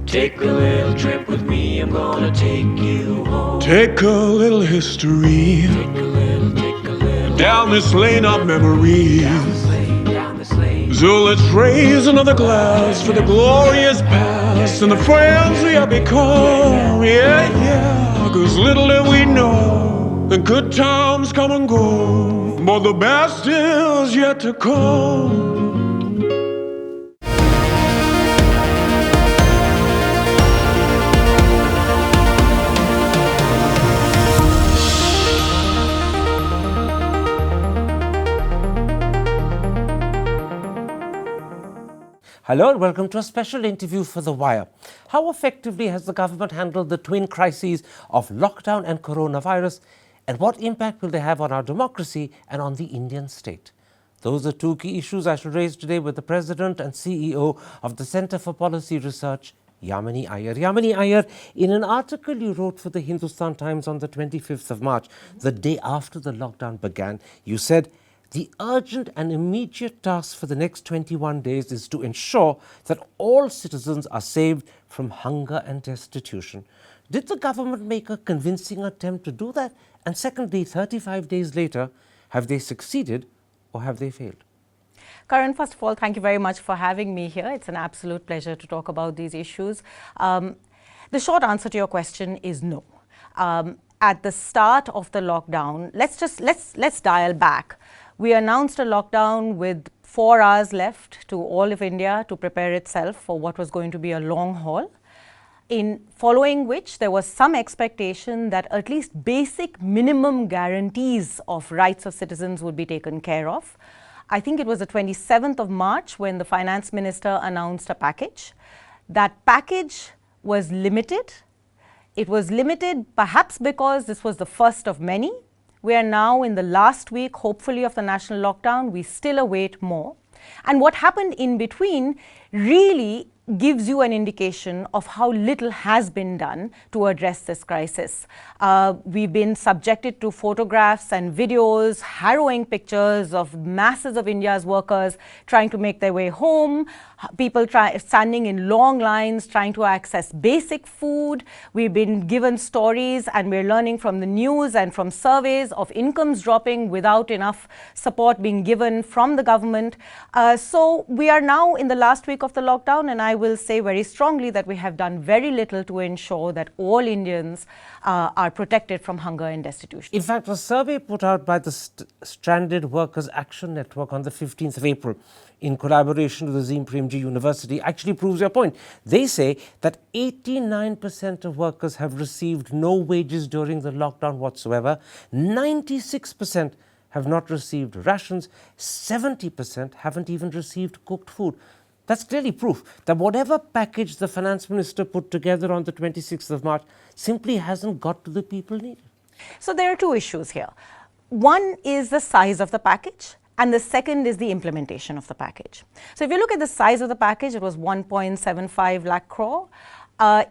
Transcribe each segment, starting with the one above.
Take a little trip with me, I'm gonna take you home. Take a little history down this lane of memories. Down this lane. So let's raise another glass for the glorious past and the friends we have become. Yeah, 'cause little did we know the good times come and go, but the best is yet to come. Hello and welcome to a special interview for The Wire. How effectively has the government handled the twin crises of lockdown and coronavirus, and what impact will they have on our democracy and on the Indian state? Those are two key issues I shall raise today with the President and CEO of the Centre for Policy Research, Yamini Aiyar. Yamini Aiyar, in an article you wrote for the Hindustan Times on the 25th of March, the day after the lockdown began, you said, "The urgent and immediate task for the next 21 days is to ensure that all citizens are saved from hunger and destitution." Did the government make a convincing attempt to do that? And secondly, 35 days later, have they succeeded or have they failed? Karan, first of all, thank you very much for having me here. It's an absolute pleasure to talk about these issues. The short answer to your question is no. At the start of the lockdown, let's dial back. We announced a lockdown with 4 hours left to all of India to prepare itself for what was going to be a long haul. In following which, there was some expectation that at least basic minimum guarantees of rights of citizens would be taken care of. I think it was the 27th of March when the finance minister announced a package. That package was limited. It was limited perhaps because this was the first of many. We are now in the last week, hopefully, of the national lockdown. We still await more. And what happened in between really gives you an indication of how little has been done to address this crisis. We've been subjected to photographs and videos, harrowing pictures of masses of India's workers trying to make their way home, people standing in long lines trying to access basic food. We've been given stories and we're learning from the news and from surveys of incomes dropping without enough support being given from the government. So we are now in the last week of the lockdown, and I will say very strongly that we have done very little to ensure that all Indians are protected from hunger and destitution. In fact, a survey put out by the Stranded Workers Action Network on the 15th of April in collaboration with the Azim Premji University actually proves your point. They say that 89% of workers have received no wages during the lockdown whatsoever. 96% have not received rations. 70% haven't even received cooked food. That's clearly proof that whatever package the finance minister put together on the 26th of March simply hasn't got to the people needed. So there are two issues here. One is the size of the package, and the second is the implementation of the package. So if you look at the size of the package, it was 1.75 lakh crore.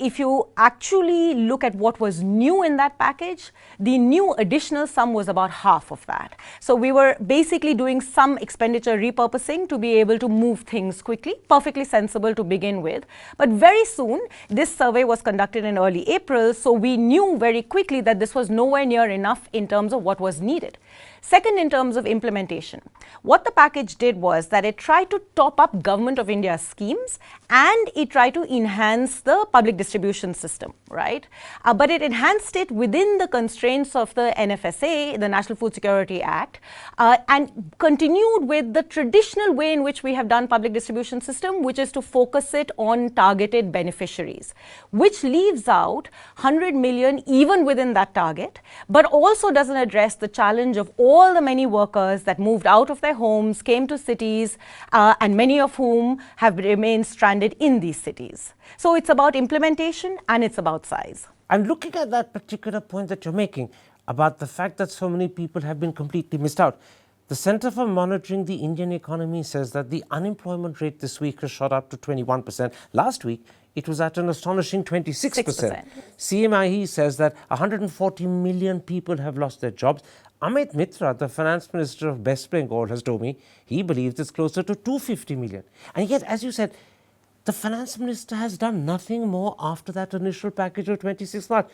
If you actually look at what was new in that package, the new additional sum was about half of that. So we were basically doing some expenditure repurposing to be able to move things quickly, perfectly sensible to begin with. But very soon, this survey was conducted in early April, so we knew very quickly that this was nowhere near enough in terms of what was needed. Second, in terms of implementation, what the package did was that it tried to top up Government of India schemes and it tried to enhance the public distribution system, right? But it enhanced it within the constraints of the NFSA, the National Food Security Act, and continued with the traditional way in which we have done public distribution system, which is to focus it on targeted beneficiaries, which leaves out 100 million even within that target, but also doesn't address the challenge of all the many workers that moved out of their homes, came to cities, and many of whom have remained stranded in these cities. So it's about implementation and it's about size. I'm looking at that particular point that you're making about the fact that so many people have been completely missed out. The Centre for Monitoring the Indian Economy says that the unemployment rate this week has shot up to 21%. Last week, it was at an astonishing 26%. 6%. CMIE says that 140 million people have lost their jobs. Amit Mitra, the finance minister of West Bengal, has told me he believes it's closer to 250 million. And yet, as you said, the finance minister has done nothing more after that initial package of 26 March.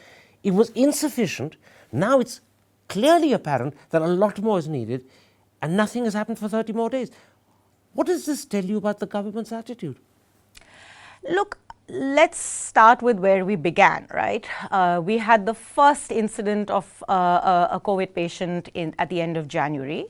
It was insufficient. Now it's clearly apparent that a lot more is needed, and nothing has happened for 30 more days. What does this tell you about the government's attitude? Look, let's start with where we began, right? We had the first incident of a COVID patient at the end of January.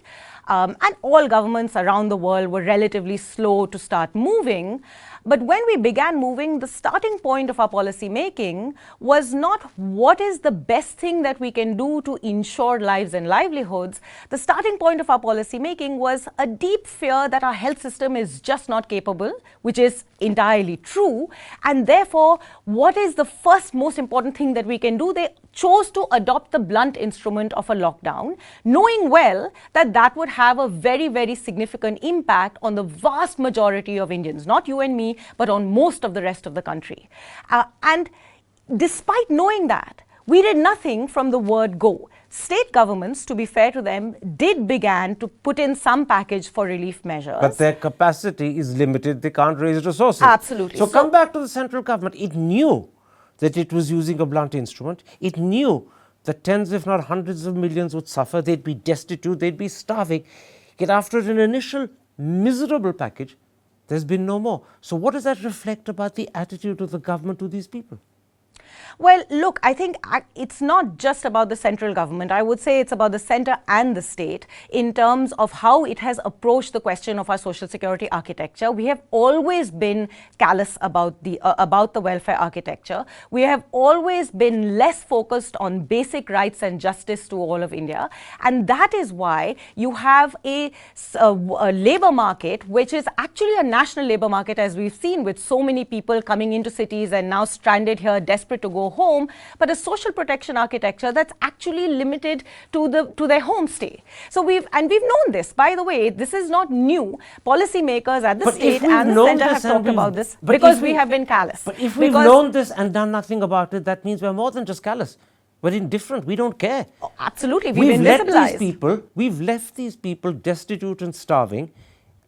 And all governments around the world were relatively slow to start moving. But when we began moving, the starting point of our policy making was not what is the best thing that we can do to ensure lives and livelihoods. The starting point of our policy making was a deep fear that our health system is just not capable, which is entirely true. And therefore, what is the first most important thing that we can do? They chose to adopt the blunt instrument of a lockdown, knowing well that that would have a very, very significant impact on the vast majority of Indians, not you and me, but on most of the rest of the country. And despite knowing that, we did nothing from the word go. State governments, to be fair to them, did begin to put in some package for relief measures. But their capacity is limited. They can't raise resources. Absolutely. So come back to the central government. It knew that it was using a blunt instrument. It knew that tens, if not hundreds of millions would suffer. They'd be destitute. They'd be starving. Yet after an initial miserable package, there's been no more. So what does that reflect about the attitude of the government to these people? Well, look, I think it's not just about the central government. I would say it's about the center and the state in terms of how it has approached the question of our social security architecture. We have always been callous about the welfare architecture. We have always been less focused on basic rights and justice to all of India. And that is why you have a labor market, which is actually a national labor market, as we've seen, with so many people coming into cities and now stranded here, desperate to go home, but a social protection architecture that's actually limited to their homestay. So we've known this. By the way, this is not new. Policymakers at the state and the centre have talked about this because we have been callous. But if we've known this and done nothing about it, that means we're more than just callous. We're indifferent. We don't care. Oh, absolutely. We've left these people destitute and starving,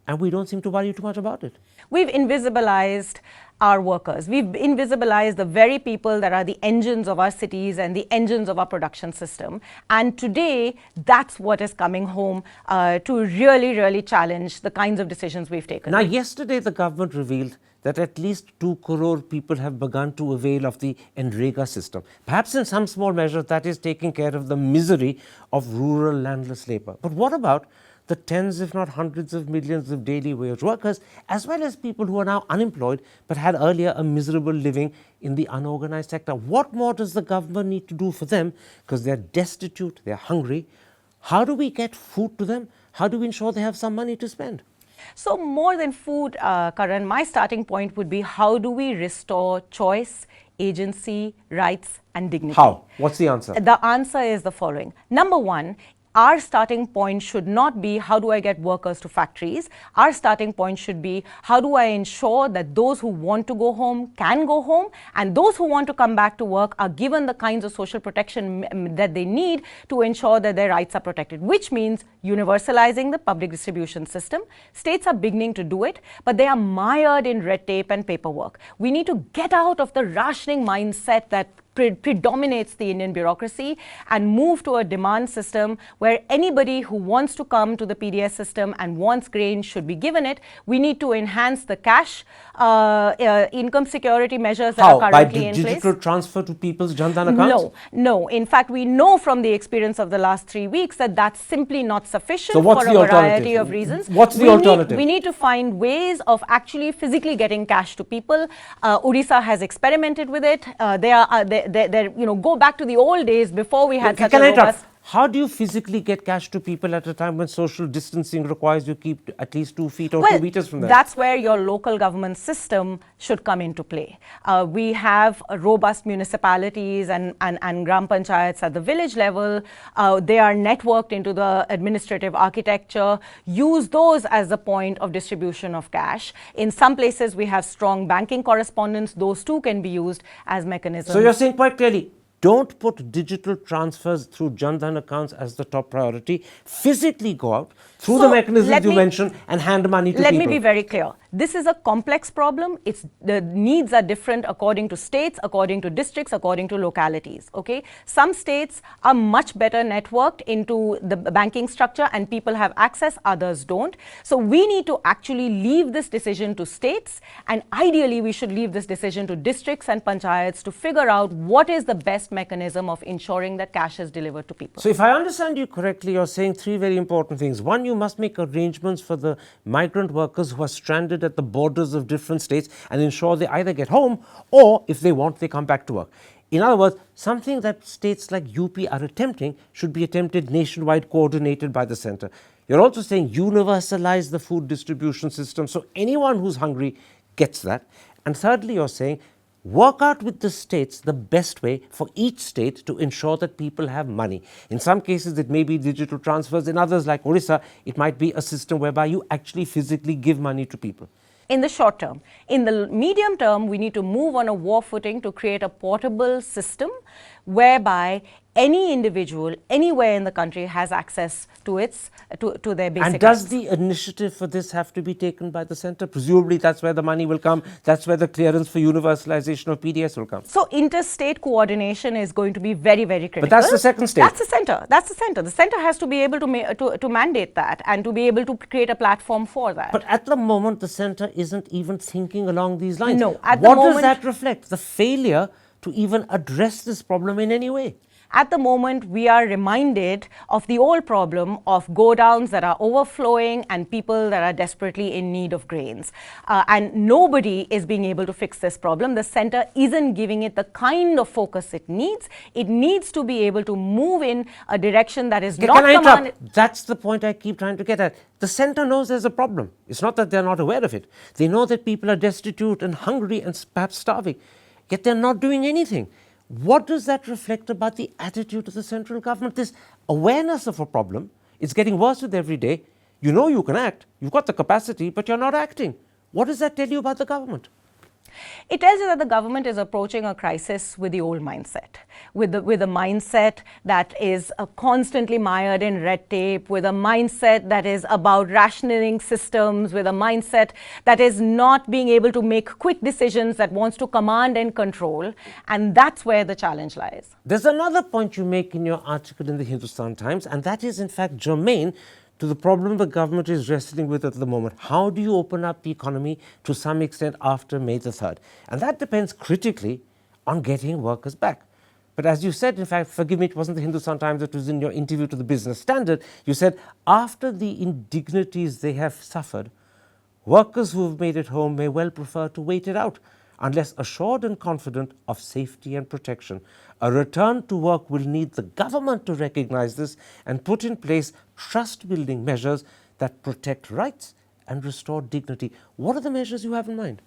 and we don't seem to worry too much about it. We've invisibilized our workers. We've invisibilized the very people that are the engines of our cities and the engines of our production system. And today, that's what is coming home to really, really challenge the kinds of decisions we've taken. Now, yesterday, the government revealed that at least 2 crore people have begun to avail of the Endangers system. Perhaps in some small measure, that is taking care of the misery of rural landless labor. But what about the tens, if not hundreds of millions of daily wage workers, as well as people who are now unemployed but had earlier a miserable living in the unorganized sector? What more does the government need to do for them? Because they're destitute, they're hungry. How do we get food to them? How do we ensure they have some money to spend? So more than food, Karan, my starting point would be how do we restore choice, agency, rights and dignity? How? What's the answer? The answer is the following. Number one, our starting point should not be how do I get workers to factories. Our starting point should be how do I ensure that those who want to go home can go home, and those who want to come back to work are given the kinds of social protection that they need to ensure that their rights are protected, which means universalizing the public distribution system. States are beginning to do it, but they are mired in red tape and paperwork. We need to get out of the rationing mindset that predominates the Indian bureaucracy and move to a demand system where anybody who wants to come to the PDS system and wants grain should be given it. We need to enhance the cash income security measures that are currently in place. By digital transfer to people's Jan Dhan accounts? No. In fact, we know from the experience of the last 3 weeks that that's simply not sufficient for a variety of reasons. What's the alternative? We need to find ways of actually physically getting cash to people. Odisha has experimented with it. Go back to the old days before we had such a robust... How do you physically get cash to people at a time when social distancing requires you keep at least 2 feet or 2 meters from them? That's where your local government system should come into play. We have robust municipalities and gram panchayats at the village level. They are networked into the administrative architecture. Use those as the point of distribution of cash. In some places, we have strong banking correspondence. Those too can be used as mechanisms. So you're saying quite clearly, don't put digital transfers through Jan Dhan accounts as the top priority. Physically go out through the mechanisms you mentioned and hand money to people. Let me be very clear. This is a complex problem. The needs are different according to states, according to districts, according to localities. Okay, some states are much better networked into the banking structure and people have access, others don't. So we need to actually leave this decision to states, and ideally we should leave this decision to districts and panchayats to figure out what is the best mechanism of ensuring that cash is delivered to people. So if I understand you correctly, you're saying three very important things. One, you must make arrangements for the migrant workers who are stranded at the borders of different states and ensure they either get home or, if they want, they come back to work. In other words, something that states like UP are attempting should be attempted nationwide, coordinated by the center. You're also saying universalize the food distribution system so anyone who's hungry gets that. And thirdly, you're saying work out with the states the best way for each state to ensure that people have money. In some cases, it may be digital transfers. In others, like Orissa, it might be a system whereby you actually physically give money to people. In the short term. In the medium term, we need to move on a war footing to create a portable system whereby any individual anywhere in the country has access to to their basic And does rights. the initiative for this have to be taken by the center? Presumably that's where the money will come, that's where the clearance for universalization of PDS will come. So interstate coordination is going to be very, very critical. But that's the second stage. That's the center. That's the center. The center has to be able to mandate that and to be able to create a platform for that. But at the moment, the center isn't even thinking along these lines. No, at the what does moment- that reflect? The failure to even address this problem in any way. At the moment, we are reminded of the old problem of go-downs that are overflowing and people that are desperately in need of grains. And nobody is being able to fix this problem. The center isn't giving it the kind of focus it needs. It needs to be able to move in a direction that is not Can I commanded. interrupt? That's the point I keep trying to get at. The center knows there's a problem. It's not that they're not aware of it. They know that people are destitute and hungry and perhaps starving, yet they're not doing anything. What does that reflect about the attitude of the central government? This awareness of a problem, it's getting worse with every day. You know you can act, you've got the capacity, but you're not acting. What does that tell you about the government? It tells you that the government is approaching a crisis with the old mindset, with a mindset that is constantly mired in red tape, with a mindset that is about rationing systems, with a mindset that is not being able to make quick decisions, that wants to command and control. And that's where the challenge lies. There's another point you make in your article in the Hindustan Times, and that is in fact germane to the problem the government is wrestling with at the moment. How do you open up the economy to some extent after May the 3rd? And that depends critically on getting workers back. But as you said, in fact, forgive me, it wasn't the Hindustan Times, it was in your interview to the Business Standard, you said after the indignities they have suffered, workers who have made it home may well prefer to wait it out unless assured and confident of safety and protection. A return to work will need the government to recognize this and put in place trust-building measures that protect rights and restore dignity. What are the measures you have in mind?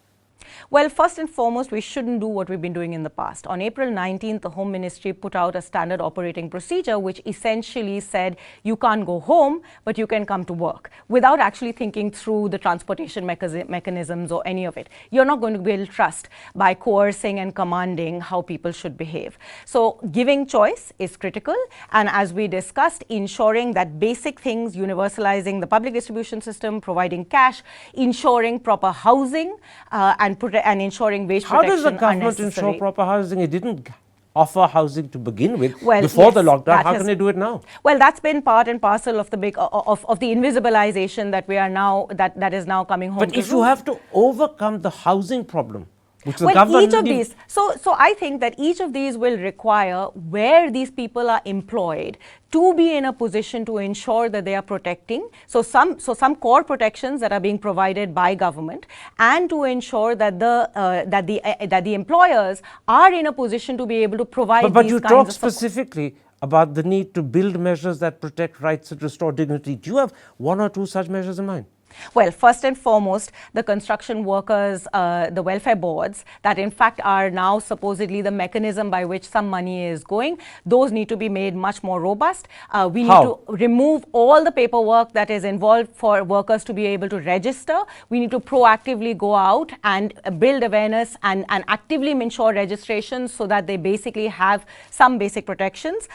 Well, first and foremost, we shouldn't do what we've been doing in the past. On April 19th, the Home Ministry put out a standard operating procedure which essentially said you can't go home, but you can come to work, without actually thinking through the transportation mechanisms or any of it. You're not going to build trust by coercing and commanding how people should behave. So giving choice is critical, and as we discussed, ensuring that basic things, universalizing the public distribution system, providing cash, ensuring proper housing, and ensuring wage How protection does the government are necessary. ensure proper housing? It didn't offer housing to begin with Well, before yes, the lockdown. that How has- can they do it now? Well, that's been part and parcel of the big of the invisibilization that we are now that is now coming home. But to if you roost. have to overcome the housing problem, which the Well, government each of didn't- these. So I think that each of these will require, where these people are employed, to be in a position to ensure that they are protecting. So some core protections that are being provided by government, and to ensure that the employers are in a position to be able to provide. But these you kinds talk of support. specifically about the need to build measures that protect rights and restore dignity. Do you have one or two such measures in mind? Well, first and foremost, the construction workers, the welfare boards that in fact are now supposedly the mechanism by which some money is going, those need to be made much more robust. We need How? to remove all the paperwork that is involved for workers to be able to register. We need to proactively go out and build awareness and actively ensure registrations so that they basically have some basic protections.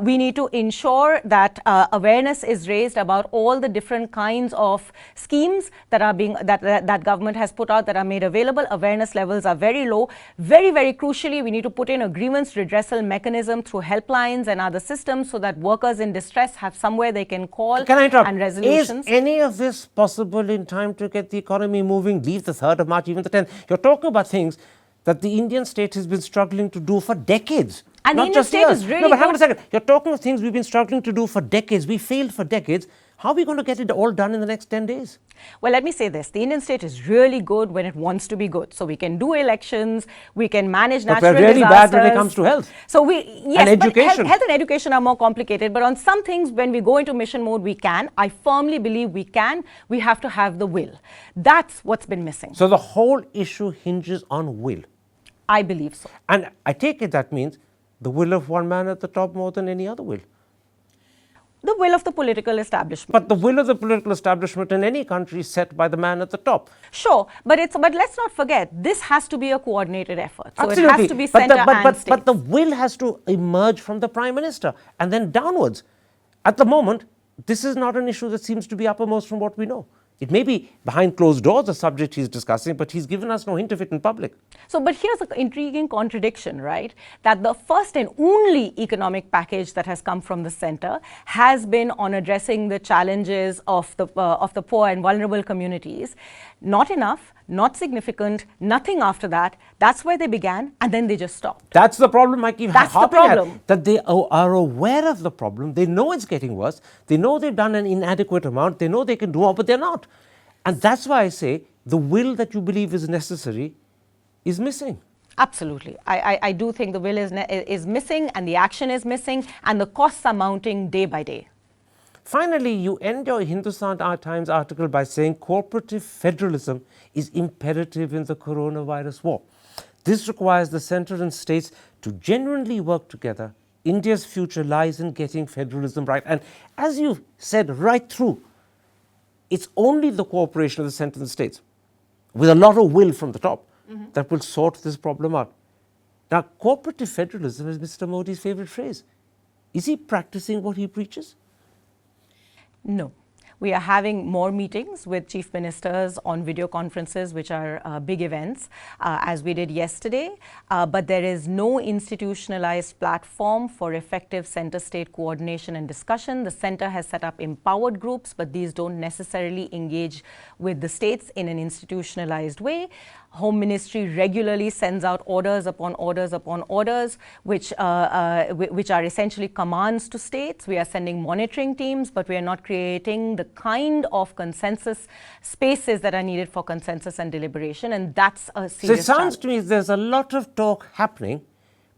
We need to ensure that awareness is raised about all the different kinds of schemes that are being that government has put out that are made available. Awareness levels are very low. Very, very crucially, we need to put in a grievance redressal mechanism through helplines and other systems so that workers in distress have somewhere they can call. Can I interrupt? And resolutions. Is any of this possible in time to get the economy moving? Leave the 3rd of March, even the 10th. You're talking about things that the Indian state has been struggling to do for decades. And not the Indian just state years. is really No, but hang on good. a second. You're talking of things we've been struggling to do for decades. We failed for decades. How are we going to get it all done in the next 10 days? Well, let me say this. The Indian state is really good when it wants to be good. So we can do elections, we can manage But natural we're really disasters. bad when it comes to health. So yes, and but education. health and education are more complicated. But on some things, when we go into mission mode, we can. I firmly believe we can. We have to have the will. That's what's been missing. So the whole issue hinges on will. I believe so. And I take it that means the will of one man at the top more than any other will. The will of the political establishment. But the will of the political establishment in any country is set by the man at the top. Sure, but let's not forget, this has to be a coordinated effort. So Absolutely. it has to be But centre and state. But the will has to emerge from the Prime Minister and then downwards. At the moment, this is not an issue that seems to be uppermost from what we know. It may be behind closed doors, a subject he's discussing, but he's given us no hint of it in public. So, but here's an intriguing contradiction, right? That the first and only economic package that has come from the center has been on addressing the challenges of the poor and vulnerable communities. Not enough, not significant, nothing after that. That's where they began, and then they just stopped. That's the problem I keep That's the harping at, problem. that they are aware of the problem. They know it's getting worse. They know they've done an inadequate amount. They know they can do more, but they're not. And that's why I say the will that you believe is necessary is missing. Absolutely. I do think the will is missing, and the action is missing, and the costs are mounting day by day. Finally, you end your Hindustan Times article by saying cooperative federalism is imperative in the coronavirus war. This requires the centre and states to genuinely work together. India's future lies in getting federalism right. And as you said right through, it's only the cooperation of the centre and states with a lot of will from the top that will sort this problem out. Now, cooperative federalism is Mr. Modi's favourite phrase. Is he practicing what he preaches? No. We are having more meetings with chief ministers on video conferences, which are big events, as we did yesterday. But there is no institutionalized platform for effective center-state coordination and discussion. The center has set up empowered groups, but these don't necessarily engage with the states in an institutionalized way. Home Ministry regularly sends out orders upon orders upon orders, which are essentially commands to states. We are sending monitoring teams, but we are not creating the kind of consensus spaces that are needed for consensus and deliberation, and that's a serious So it sounds challenge. to me there's a lot of talk happening,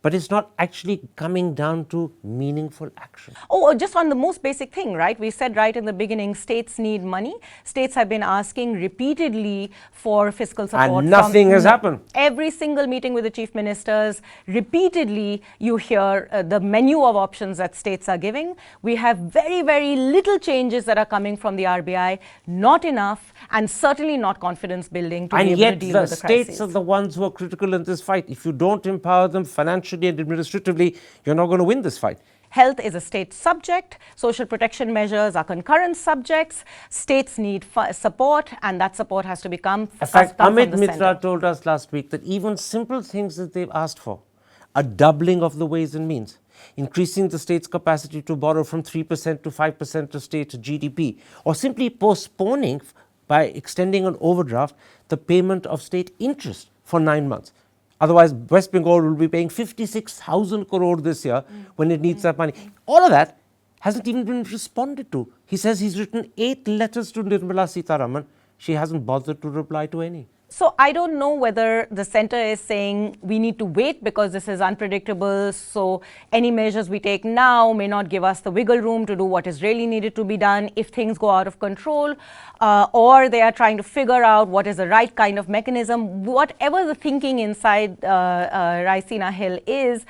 but it's not actually coming down to meaningful action. Oh, just on the most basic thing, right? We said right in the beginning, states need money. States have been asking repeatedly for fiscal support. And nothing has happened. Every single meeting with the chief ministers, repeatedly you hear the menu of options that states are giving. We have very, very little changes that are coming from the RBI, not enough, and certainly not confidence building to be And able to yet deal the with the states crisis. are the ones who are critical in this fight. If you don't empower them financially and administratively, you're not going to win this fight. Health is a state subject. Social protection measures are concurrent subjects. States need support, and that support has to become In fact, come from Amit the Mitra center. told us last week that even simple things that they've asked for, a doubling of the ways and means, increasing the state's capacity to borrow from 3% to 5% of state GDP, or simply postponing by extending an overdraft the payment of state interest for 9 months. Otherwise, West Bengal will be paying 56,000 crore this year when it needs that money. All of that hasn't even been responded to. He says he's written 8 letters to Nirmala Sitharaman. She hasn't bothered to reply to any. So I don't know whether the center is saying we need to wait because this is unpredictable. So any measures we take now may not give us the wiggle room to do what is really needed to be done if things go out of control, or they are trying to figure out what is the right kind of mechanism. Whatever the thinking inside Raisina Hill is,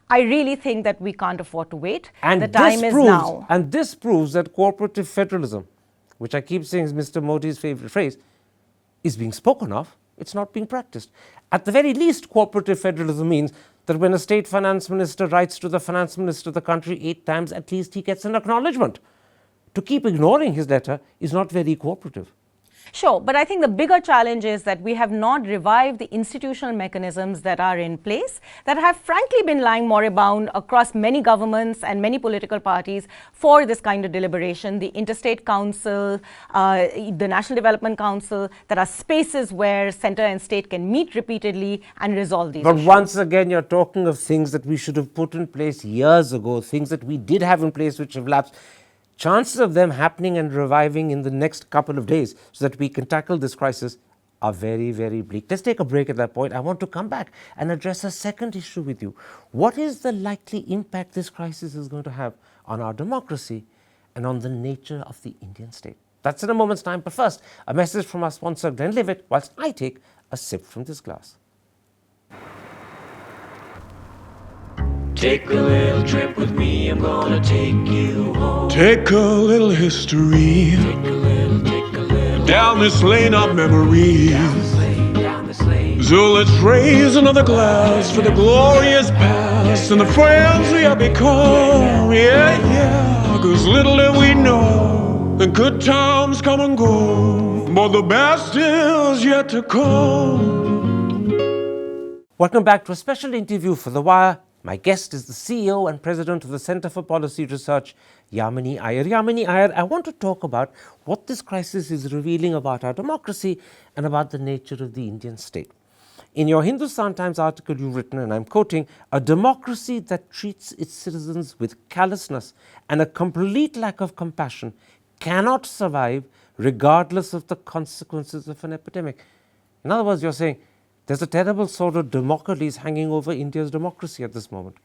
I really think that we can't afford to wait. And the time is now. And this proves that cooperative federalism, which I keep saying is Mr. Modi's favorite phrase, is being spoken of, it's not being practiced. At the very least, cooperative federalism means that when a state finance minister writes to the finance minister of the country 8 times, at least he gets an acknowledgement. To keep ignoring his letter is not very cooperative. Sure, but I think the bigger challenge is that we have not revived the institutional mechanisms that are in place, that have frankly been lying moribund across many governments and many political parties for this kind of deliberation. The Interstate Council, the National Development Council, there are spaces where centre and state can meet repeatedly and resolve these But issues. once again, you're talking of things that we should have put in place years ago, things that we did have in place which have lapsed. Chances of them happening and reviving in the next couple of days so that we can tackle this crisis are very, very bleak. Let's take a break at that point. I want to come back and address a second issue with you. What is the likely impact this crisis is going to have on our democracy and on the nature of the Indian state? That's in a moment's time. But first, a message from our sponsor, Glenlivet, whilst I take a sip from this glass. Take a little trip with me, I'm gonna take you home. Take a little history Take a little down this lane of memories. down this lane. So let's raise another glass for the glorious past and the friends we have become. Yeah, yeah, 'cause little did we know the good times come and go, but the best is yet to come. Welcome back to a special interview for The Wire. My guest is the CEO and President of the Centre for Policy Research, Yamini Aiyar. Yamini Aiyar, I want to talk about what this crisis is revealing about our democracy and about the nature of the Indian state. In your Hindustan Times article you've written, and I'm quoting, "A democracy that treats its citizens with callousness and a complete lack of compassion cannot survive regardless of the consequences of an epidemic." In other words, you're saying there's a terrible sort of Damocles hanging over India's democracy at this moment.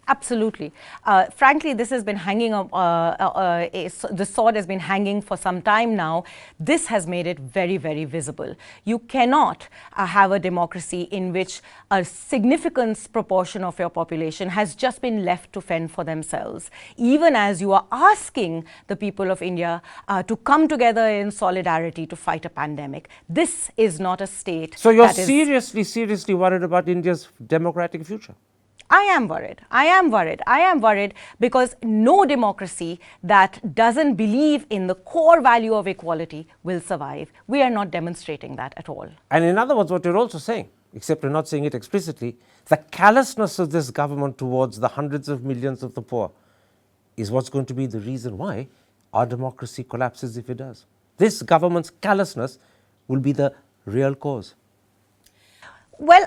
Absolutely. Frankly, this has been hanging, the sword has been hanging for some time now. This has made it very, very visible. You cannot have a democracy in which a significant proportion of your population has just been left to fend for themselves, even as you are asking the people of India to come together in solidarity to fight a pandemic. This is not a state. So you're that is seriously worried about India's democratic future? I am worried because no democracy that doesn't believe in the core value of equality will survive. We are not demonstrating that at all. And in other words, what you're also saying, except you're not saying it explicitly, the callousness of this government towards the hundreds of millions of the poor is what's going to be the reason why our democracy collapses if it does. This government's callousness will be the real cause. Well,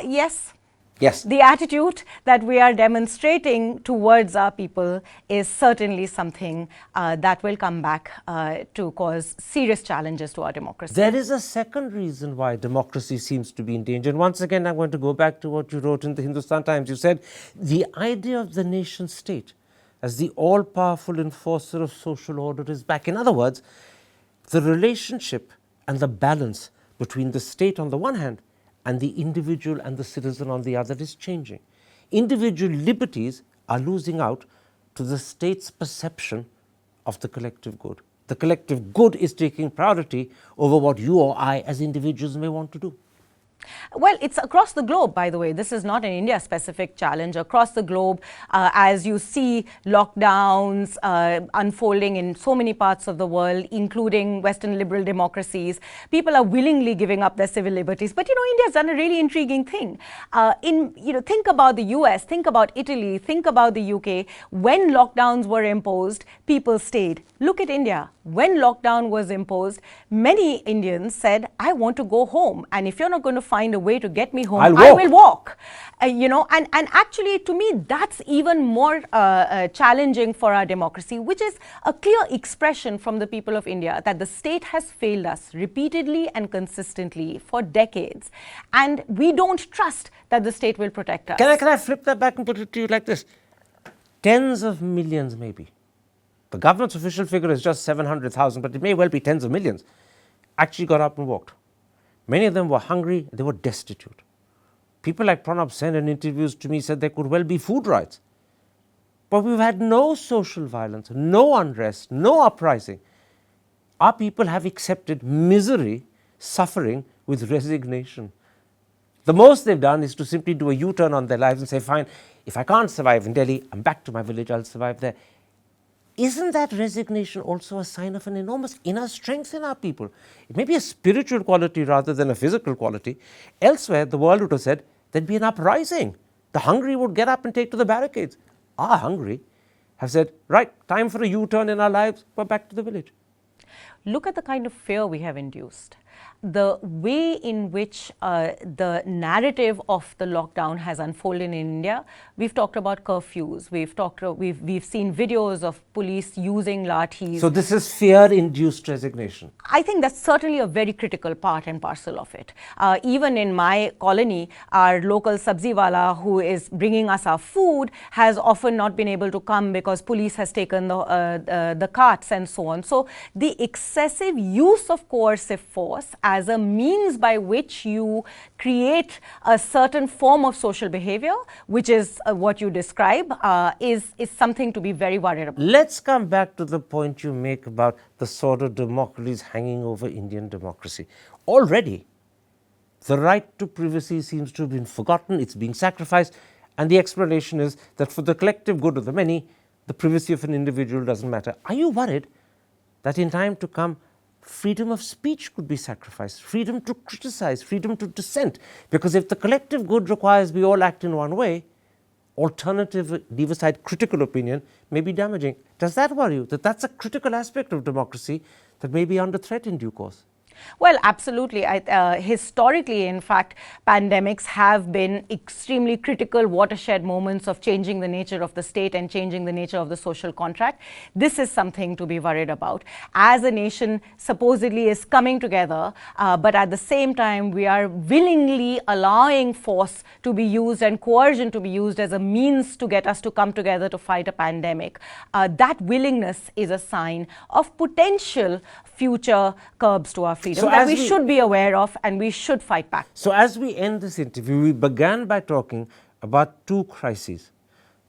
yes. Yes. The attitude that we are demonstrating towards our people is certainly something that will come back to cause serious challenges to our democracy. There is a second reason why democracy seems to be in danger. And once again, I'm going to go back to what you wrote in the Hindustan Times. You said the idea of the nation state as the all-powerful enforcer of social order is back. In other words, the relationship and the balance between the state on the one hand and the individual and the citizen on the other is changing. Individual liberties are losing out to the state's perception of the collective good. The collective good is taking priority over what you or I as individuals may want to do. Well, it's across the globe, by the way. This is not an India-specific challenge. Across the globe, as you see lockdowns unfolding in so many parts of the world, including Western liberal democracies, people are willingly giving up their civil liberties. But, India's done a really intriguing thing. Think about the US, think about Italy, think about the UK. When lockdowns were imposed, people stayed. Look at India. When lockdown was imposed, many Indians said, I want to go home. And if you're not going to find a way to get me home, I will walk. And actually, to me, that's even more challenging for our democracy, which is a clear expression from the people of India that the state has failed us repeatedly and consistently for decades. And we don't trust that the state will protect us. Can I flip that back and put it to you like this? Tens of millions, maybe. The government's official figure is just 700,000, but it may well be tens of millions, actually got up and walked. Many of them were hungry, they were destitute. People like Pranab Sen in interviews to me said there could well be food riots. But we've had no social violence, no unrest, no uprising. Our people have accepted misery, suffering with resignation. The most they've done is to simply do a U-turn on their lives and say, fine, if I can't survive in Delhi, I'm back to my village, I'll survive there. isn't that resignation also a sign of an enormous inner strength in our people? It may be a spiritual quality rather than a physical quality. Elsewhere, the world would have said there'd be an uprising. The hungry would get up and take to the barricades. Our hungry have said, right, time for a U-turn in our lives, we're back to the village. Look at the kind of fear we have induced. The way in which the narrative of the lockdown has unfolded in India. We've talked about curfews. We've seen videos of police using lathis. So this is fear-induced resignation. I think that's certainly a very critical part and parcel of it. Even in my colony, our local sabziwala who is bringing us our food has often not been able to come because police has taken the carts and so on. So the excessive use of coercive force as a means by which you create a certain form of social behavior, which is what you describe, is something to be very worried about. Let's come back to the point you make about the sword of Damocles hanging over Indian democracy. Already, the right to privacy seems to have been forgotten, it's being sacrificed, and the explanation is that for the collective good of the many, the privacy of an individual doesn't matter. Are you worried that in time to come, freedom of speech could be sacrificed, freedom to criticize, freedom to dissent? Because if the collective good requires we all act in one way, alternative, leave aside critical opinion, may be damaging. Does that worry you, that that's a critical aspect of democracy that may be under threat in due course? Well, absolutely. Historically, in fact, pandemics have been extremely critical watershed moments of changing the nature of the state and changing the nature of the social contract. This is something to be worried about. As a nation supposedly is coming together, but at the same time, we are willingly allowing force to be used and coercion to be used as a means to get us to come together to fight a pandemic. That willingness is a sign of potential future curbs to our freedom that we should be aware of and we should fight back. So as we end this interview, we began by talking about two crises.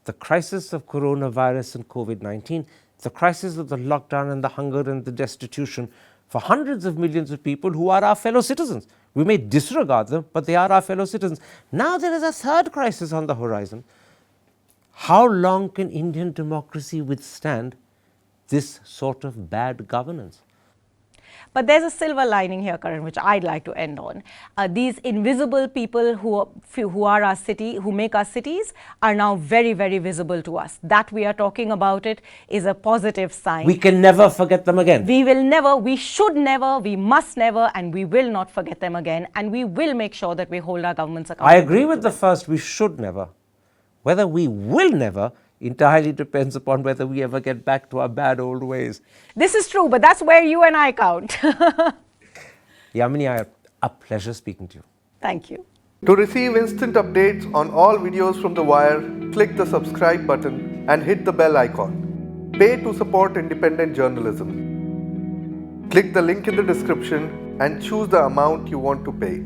The crisis of coronavirus and COVID-19, the crisis of the lockdown and the hunger and the destitution for hundreds of millions of people who are our fellow citizens. We may disregard them, but they are our fellow citizens. Now there is a third crisis on the horizon. How long can Indian democracy withstand this sort of bad governance? But there's a silver lining here, Karan, which I'd like to end on. These invisible people who are our city, who make our cities, are now very, very visible to us. That we are talking about it is a positive sign. We can never forget them again. We will never, we should never, we must never, and we will not forget them again. And we will make sure that we hold our governments accountable. I agree with the first, we should never. Whether we will never entirely depends upon whether we ever get back to our bad old ways. This is true, but that's where you and I count. Yamini Aiyar, a pleasure speaking to you. Thank you. To receive instant updates on all videos from The Wire, click the subscribe button and hit the bell icon. Pay to support independent journalism. Click the link in the description and choose the amount you want to pay.